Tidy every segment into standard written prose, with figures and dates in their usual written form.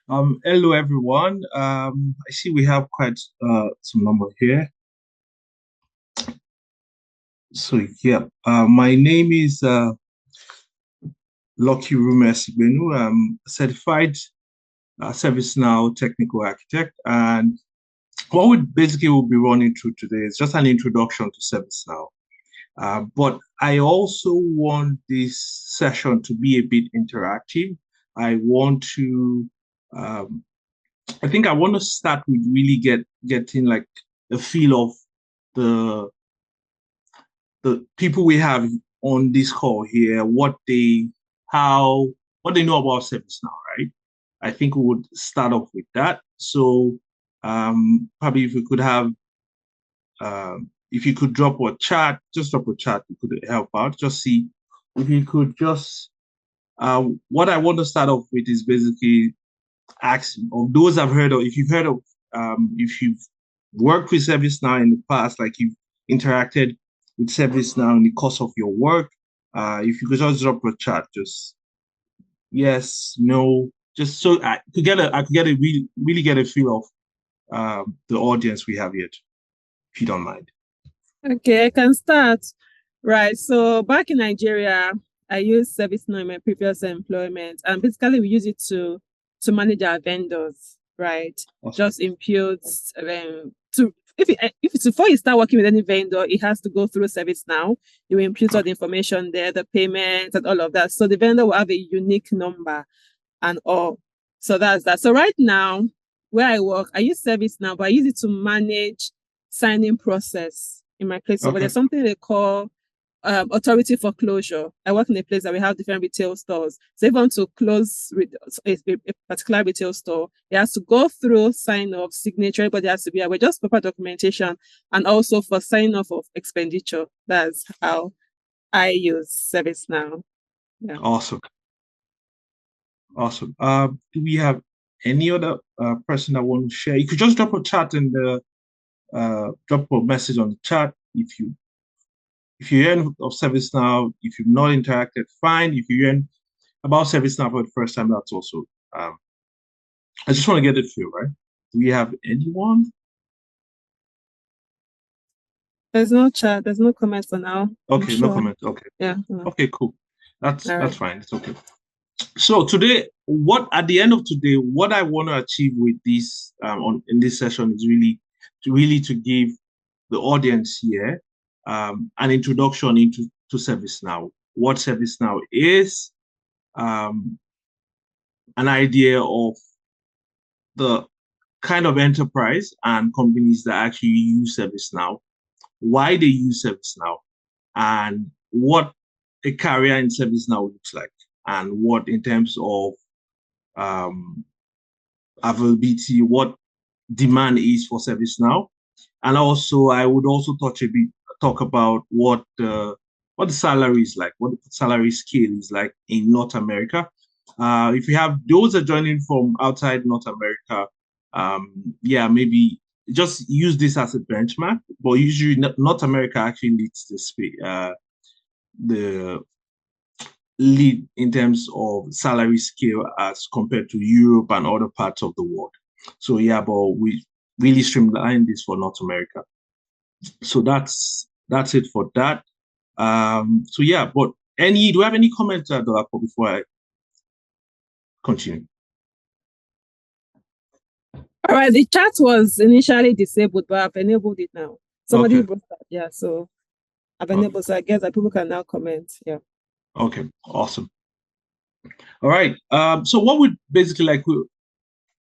Hello everyone. I see we have quite some number here. So yeah, my name is Lucky Rumes Benu. I'm a certified Servicenow technical architect, and what we basically will be running through today is just an introduction to ServiceNow. But I also want this session to be a bit interactive. I want to um, I think I want to start with really getting like a feel of the the people we have on this call here, how what they know about ServiceNow, right? I think we would start off with that. So probably if you could drop a chat, just drop a chat, you could help out. Just see if you could just what I want to start off with is basically asking of those I've heard of, if you've heard of, if you've worked with ServiceNow in the past, like you've interacted with ServiceNow in the course of your work, if you could just drop a chat, just yes, no, just so I could get a really get a feel of the audience we have here, if you don't mind. Okay, I can start. Right. So back in Nigeria, I used ServiceNow in my previous employment, and basically we use it to manage our vendors, right? Awesome. Just impute to if it's before you start working with any vendor, it has to go through ServiceNow. You impute all the information there, the payments and all of that. So the vendor will have a unique number and all. So that's that. So right now, where I work, I use ServiceNow, but I use it to manage signing process in my place. So but Okay. there's something they call authority for closure. I work in a place that we have different retail stores. So if I want to close a particular retail store, it has to go through sign off, signature, everybody has to be aware, just proper documentation, and also for sign off of expenditure. That's how I use ServiceNow. Yeah. Awesome. Awesome. Do we have any other person that want to share? You could just drop a chat in the drop a message on the chat if you hear of ServiceNow, if you've not interacted, fine. If you hear about ServiceNow for the first time, that's also. Um, I just want to get a feel, right? Do we have anyone? There's no chat, there's no comment for now. I'm Okay, no sure. comment. Okay, Yeah. okay, cool. All That's right. fine. It's okay. So today, what at the end of today, what I want to achieve with this on in this session is really to give the audience here an introduction into to ServiceNow, what ServiceNow is, um, an idea of the kind of enterprise and companies that actually use ServiceNow, why they use ServiceNow, and what a career in ServiceNow looks like, and what in terms of um, availability, what demand is for ServiceNow. And also, I would also talk about what the salary is like, what the salary scale is like in North America. If you have those are joining from outside North America, yeah, maybe just use this as a benchmark. But usually, North America actually leads the lead in terms of salary scale as compared to Europe and other parts of the world. So yeah, but we really streamline this for North America. So that's it for that. So yeah, but any do you have any comments, Dolapo, before I continue? All right. The chat was initially disabled, but I've enabled it now. Somebody Okay, wrote that. Yeah. So I've okay, enabled. So I guess that people can now comment. Yeah. okay, awesome. All right. So what we basically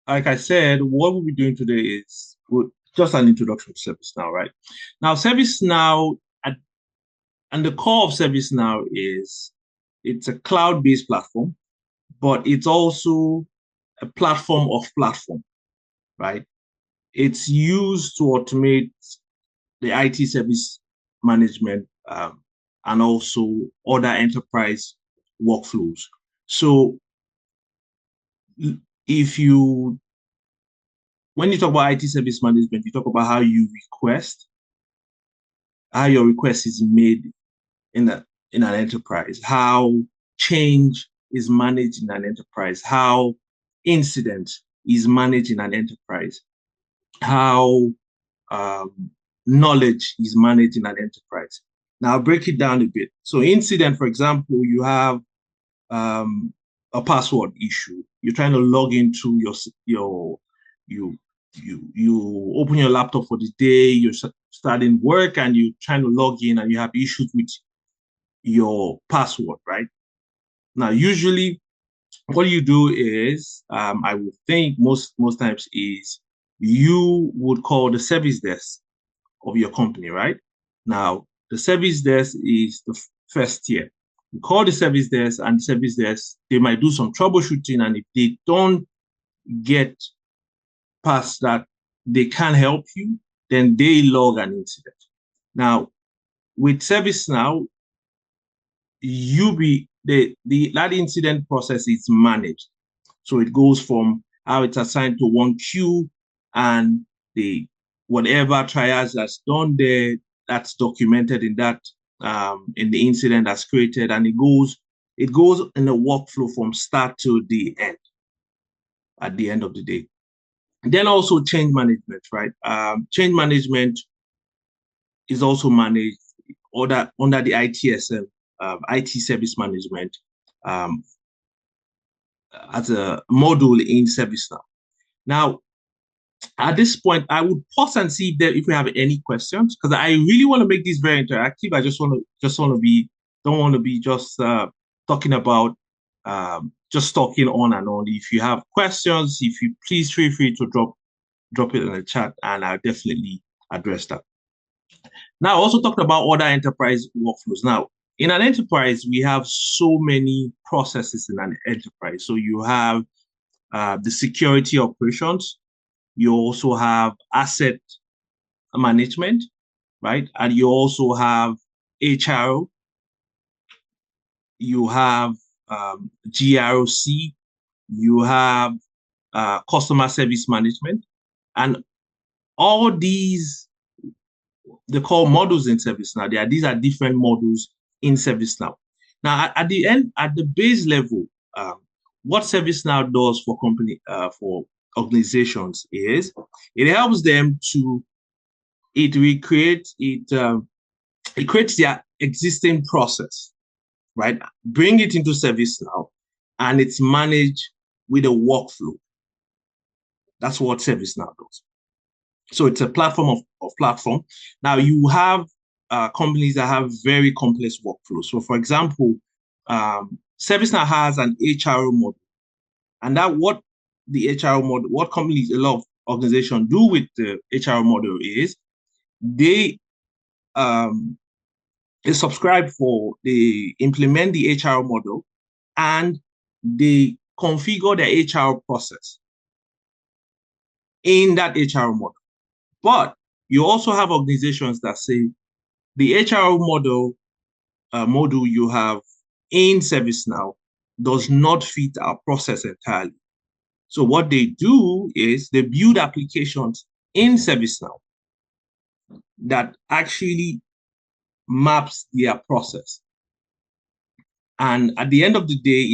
like I said, what we'll be doing today is just an introduction to ServiceNow, right? Now, ServiceNow and the core of ServiceNow is it's a cloud-based platform, but it's also a platform of platform, right? It's used to automate the IT service management and also other enterprise workflows. So if you when you talk about IT service management, you talk about how your request is made in in an enterprise, how change is managed in an enterprise, how incidents is managed in an enterprise, how knowledge is managed in an enterprise. Now, I'll break it down a bit. So incident, for example, you have a password issue. You're trying to log into you open your laptop for the day, you're starting work and you're trying to log in and you have issues with your password, right? Now, usually what you do is, I would think most times is you would call the service desk of your company, right? Now, the service desk is the first tier. You call the service desk and the service desk, they might do some troubleshooting, and if they don't get past that, they can't help you, then they log an incident. Now, with Servicenow, that incident process is managed. So it goes from how it's assigned to one queue, and the whatever triage that's done there, that's documented in that in the incident that's created, and it goes in a workflow from start to the end at the end of the day. And then also change management, right? Change management is also managed under the ITSM, IT service management, as a module in ServiceNow. Now, at this point, I would pause and see if we have any questions, because I really want to make this very interactive. I don't want to be just talking about just talking on and on. If you have questions, if you please feel free to drop it in the chat, and I'll definitely address that. Now, I also talked about other enterprise workflows. Now, in an enterprise, we have so many processes in an enterprise. So you have the security operations. You also have asset management, right? And you also have HR. You have GRC. You have customer service management. And all these, they call models in ServiceNow. These are different models in ServiceNow. Now, at the base level, what ServiceNow does for organizations is it helps them to it creates their existing process, right? Bring it into ServiceNow, and it's managed with a workflow. That's what ServiceNow does. So it's a platform of platform. Now you have companies that have very complex workflows. So for example, ServiceNow has an HRO model, and what companies, a lot of organizations do with the HRO model is they implement the HRO model, and they configure the HR process in that HRO model. But you also have organizations that say the HRO model you have in ServiceNow does not fit our process entirely. So what they do is they build applications in ServiceNow that actually maps their process. And at the end of the day,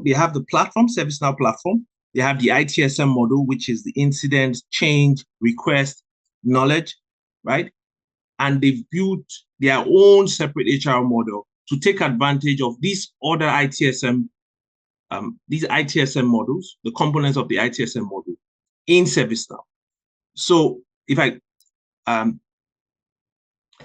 they have the platform, ServiceNow platform. They have the ITSM model, which is the incident, change, request, knowledge, right? And they've built their own separate HR model to take advantage of these other ITSM models, the components of the ITSM model in ServiceNow. So if I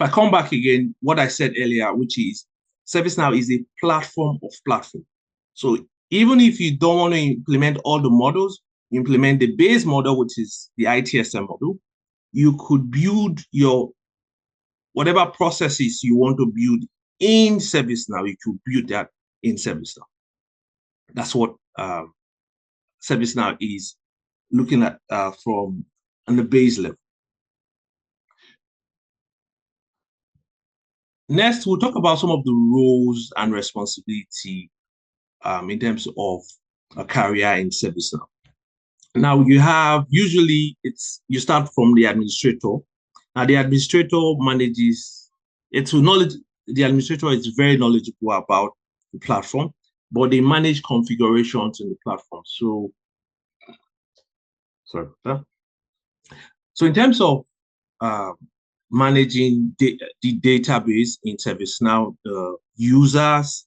come back again, what I said earlier, which is ServiceNow is a platform of platform. So even if you don't want to implement all the models, you implement the base model, which is the ITSM model, you could build your whatever processes you want to build in ServiceNow, you could build that in ServiceNow. That's what ServiceNow is looking at from on the base level. Next, we'll talk about some of the roles and responsibility in terms of a career in ServiceNow. Now, usually you start from the administrator. Now, the administrator the administrator is very knowledgeable about the platform, but they manage configurations in the platform. So Sorry. So in terms of managing the database in ServiceNow, the users,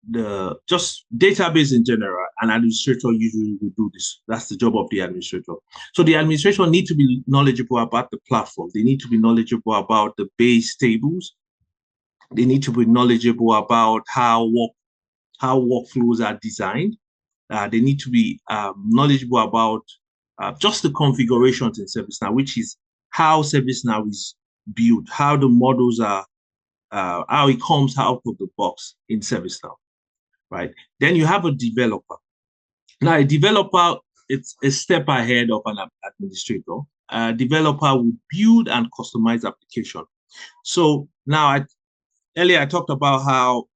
the just database in general, an administrator usually will do this. That's the job of the administrator. So the administrator need to be knowledgeable about the platform. They need to be knowledgeable about the base tables. They need to be knowledgeable about how workflows are designed. They need to be knowledgeable about just the configurations in ServiceNow, which is how ServiceNow is built, how the models are, how it comes out of the box in ServiceNow, right? Then you have a developer. Now, a developer, it's a step ahead of an administrator. A developer will build and customize application. So now, earlier I talked about how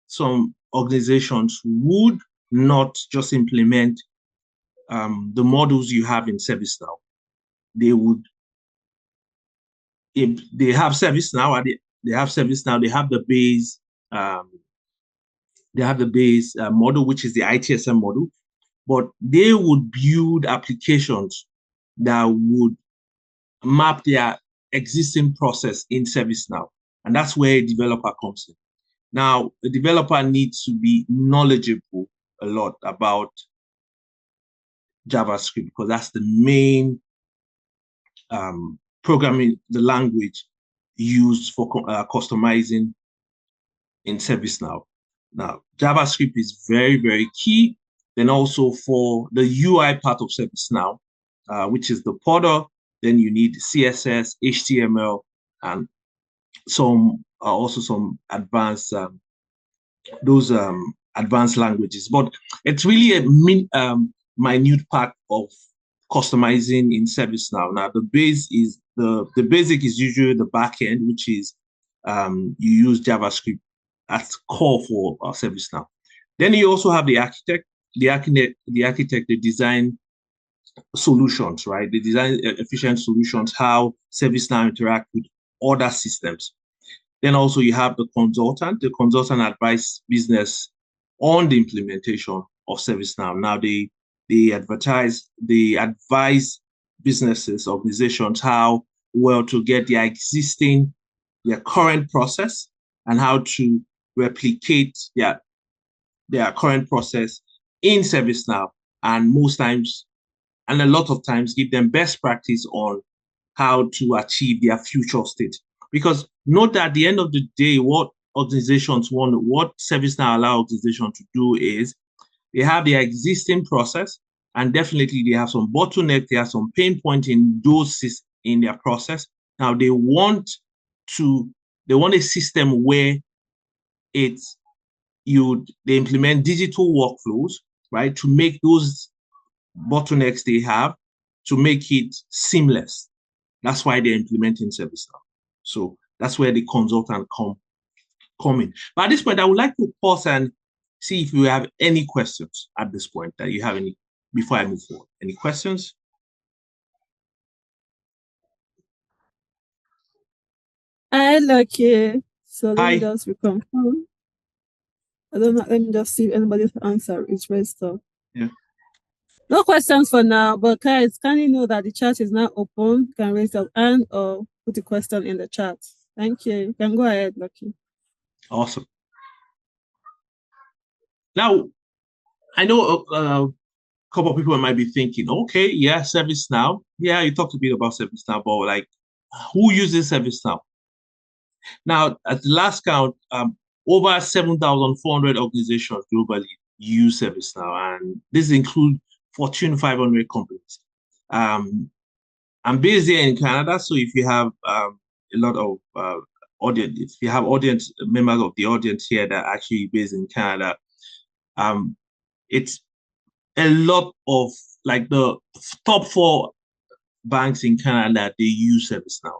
some organizations would not just implement the models you have in ServiceNow. They would, if they have ServiceNow, they have ServiceNow, they have the base, model, which is the ITSM model, but they would build applications that would map their existing process in ServiceNow. And that's where a developer comes in. Now, a developer needs to be knowledgeable a lot about JavaScript because that's the main programming, the language used for customizing in ServiceNow. Now, JavaScript is very, very key. Then also for the UI part of ServiceNow, which is the portal, then you need CSS, HTML, and also some advanced advanced languages. But it's really a minute part of customizing in ServiceNow. Now, the basic is usually the backend, which is you use JavaScript as core for ServiceNow. Then you also have the architect. The architect, they design solutions, right? They design efficient solutions, how ServiceNow interact with other systems. Then also you have the consultant. The consultant advise business on the implementation of ServiceNow. Now they advise businesses, organizations, how well to get their current process and how to replicate their current process in ServiceNow, and a lot of times give them best practice on how to achieve their future state. Because note that at the end of the day, what ServiceNow allow organizations to do is they have their existing process, and definitely they have some bottleneck, they have some pain point in their process. Now they want a system where they implement digital workflows, right, to make those bottlenecks they have, to make it seamless. That's why they're implementing ServiceNow. So that's where the consultant come in. But at this point, I would like to pause and see if you have any questions at this point that you have any before I move forward. Any questions? Hi, Lucky. So let me Hi. just reconfirm. I don't know. Let me just see if anybody's answer is raised up. Yeah. No questions for now, but guys, can you know that the chat is now open? You can raise your hand or put a question in the chat. Thank you. You can go ahead, Lucky. Awesome. Now, I know a couple of people might be thinking, okay, yeah, ServiceNow. Yeah, you talked a bit about ServiceNow, but like, who uses ServiceNow? Now, at the last count, over 7,400 organizations globally use ServiceNow, and this includes Fortune 500 companies. I'm based here in Canada, so if you have a lot of audience, if you have members of the audience here that are actually based in Canada, it's a lot of like the top 4 banks in Canada, they use ServiceNow.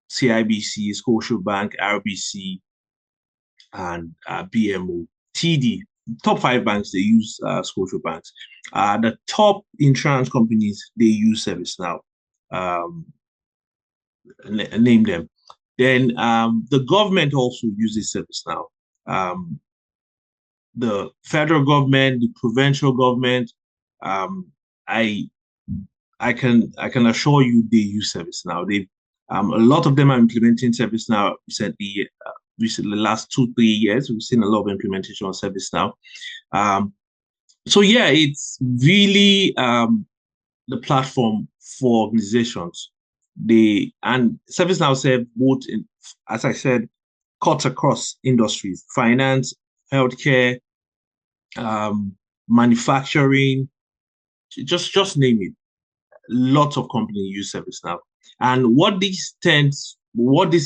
CIBC, Scotiabank, RBC, and BMO, TD. Top 5 banks, they use Scotiabank. The top insurance companies, they use ServiceNow. Name them. Then the government also uses ServiceNow. The federal government, the provincial government, I I can assure you they use ServiceNow. They a lot of them are implementing ServiceNow recently. Recently, the last 2 3 years, we've seen a lot of implementation on ServiceNow. So yeah, it's really the platform for organizations. And ServiceNow serve both in, as I said, cuts across industries, finance, healthcare, manufacturing, just name it. Lots of companies use ServiceNow. And what this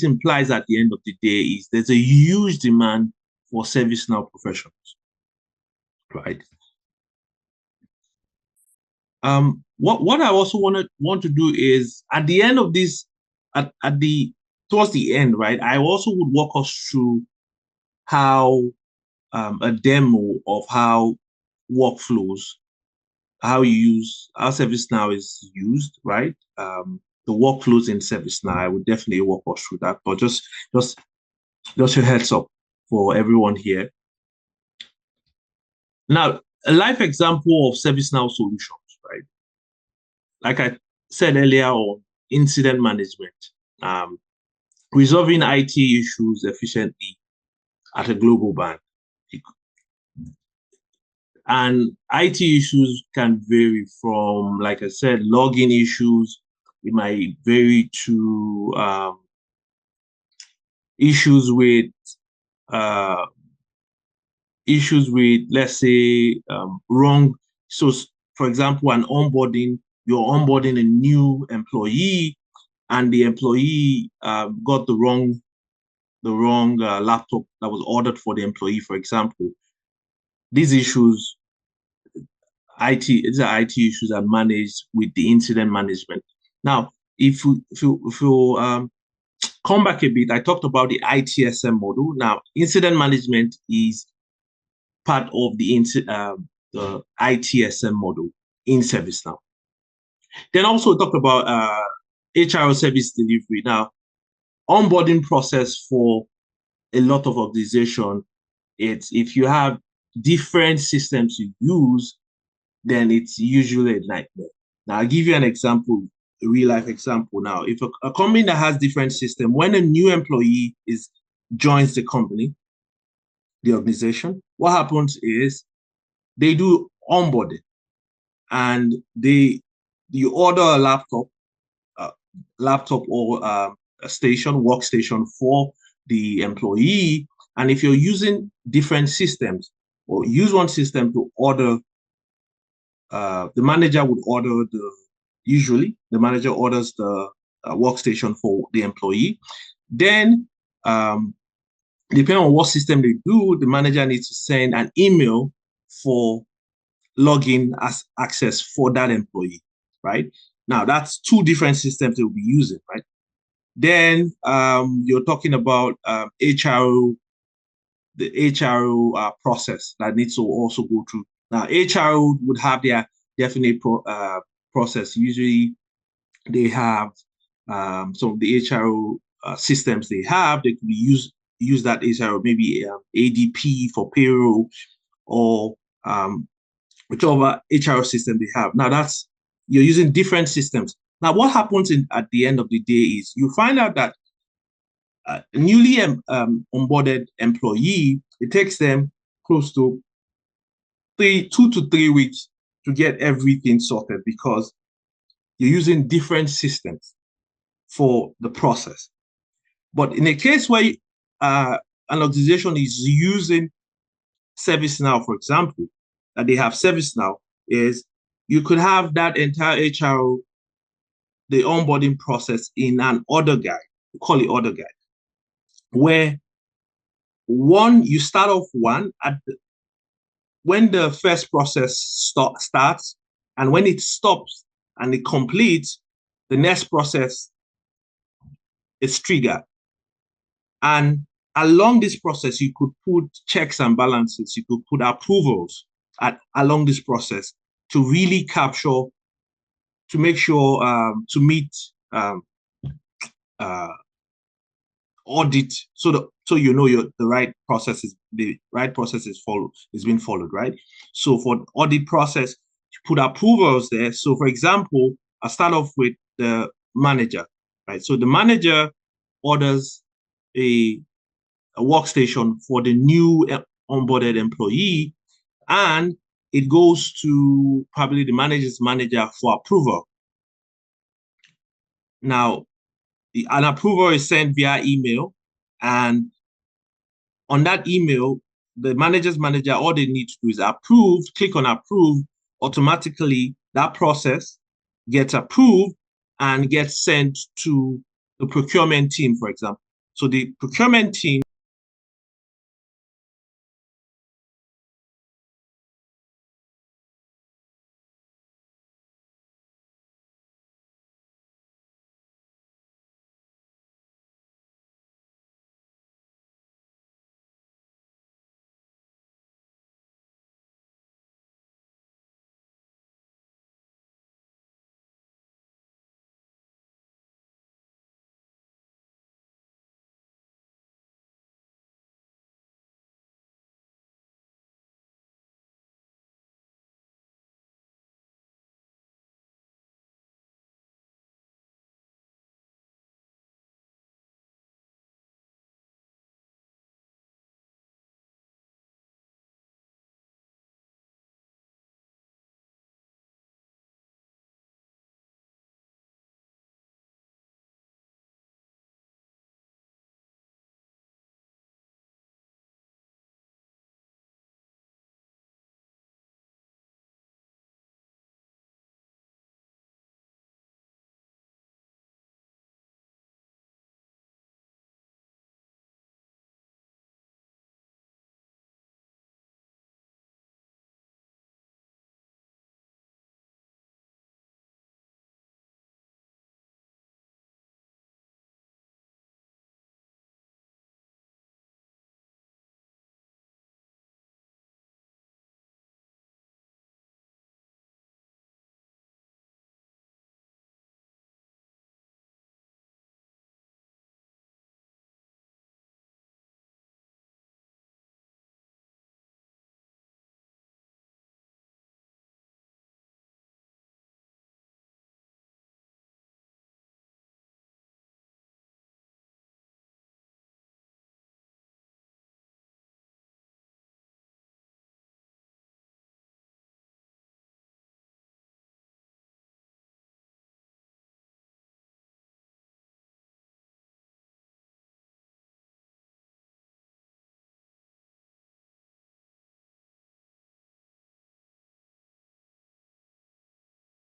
implies at the end of the day is there's a huge demand for ServiceNow professionals, right? What I also want to do is at the end of this, at the towards the end, right? I also would walk us through how a demo of how workflows, how ServiceNow is used, right? The workflows in ServiceNow, I would definitely walk us through that. But just just a heads up for everyone here. Now, a live example of ServiceNow solutions, right? Like I said earlier on, incident management, um, resolving IT issues efficiently at a global bank. And IT issues can vary from, like I said, login issues. It might vary to issues with uh, let's say, wrong. So, for example, you're onboarding a new employee, and the employee got the wrong laptop that was ordered for the employee, for example. These issues, these are IT issues are managed with the incident management. Now, if you come back a bit, I talked about the ITSM model. Now, incident management is part of the ITSM model in ServiceNow. Then also talked about HRO service delivery. Now, onboarding process for a lot of organization, it's if you have different systems you use, then it's usually a nightmare. Now, I'll give you an example, a real life example. Now, if a company that has different system, when a new employee joins the company, the organization, what happens is they do onboarding, and you order a uh, laptop or a workstation for the employee. And if you're using different systems or use one system to order, the manager would order usually the manager orders the workstation for the employee. Then, depending on what system they do, the manager needs to send an email for login as access for that employee, right? Now, that's two different systems they'll be using, right? Then you're talking about HRO, the HRO process that needs to also go through. Now, HRO would have their definite process. Usually, they have some of the HRO systems they have. They could use that HRO, maybe ADP for payroll, or whichever HRO system they have. Now you're using different systems. Now, what happens at the end of the day is you find out that a newly onboarded employee, it takes them close to 2 to 3 weeks to get everything sorted because you're using different systems for the process. But in a case where an organization is using ServiceNow, for example, that they have ServiceNow, is you could have that entire HRO, the onboarding process in an order guide, we call it order guide, where you start off when the first process starts, and when it stops and it completes, the next process is triggered. And along this process, you could put checks and balances, you could put approvals along this process to really capture, to make sure to meet uh, audit, so you know the right process is being followed, right? So for the audit process, put approvals there. So for example, I start off with the manager, right? So the manager orders a workstation for the new onboarded employee, and it goes to probably the manager's manager for approval. Now, an approval is sent via email, and on that email, the manager's manager, all they need to do is approve, click on approve, automatically that process gets approved and gets sent to the procurement team, for example. So the procurement team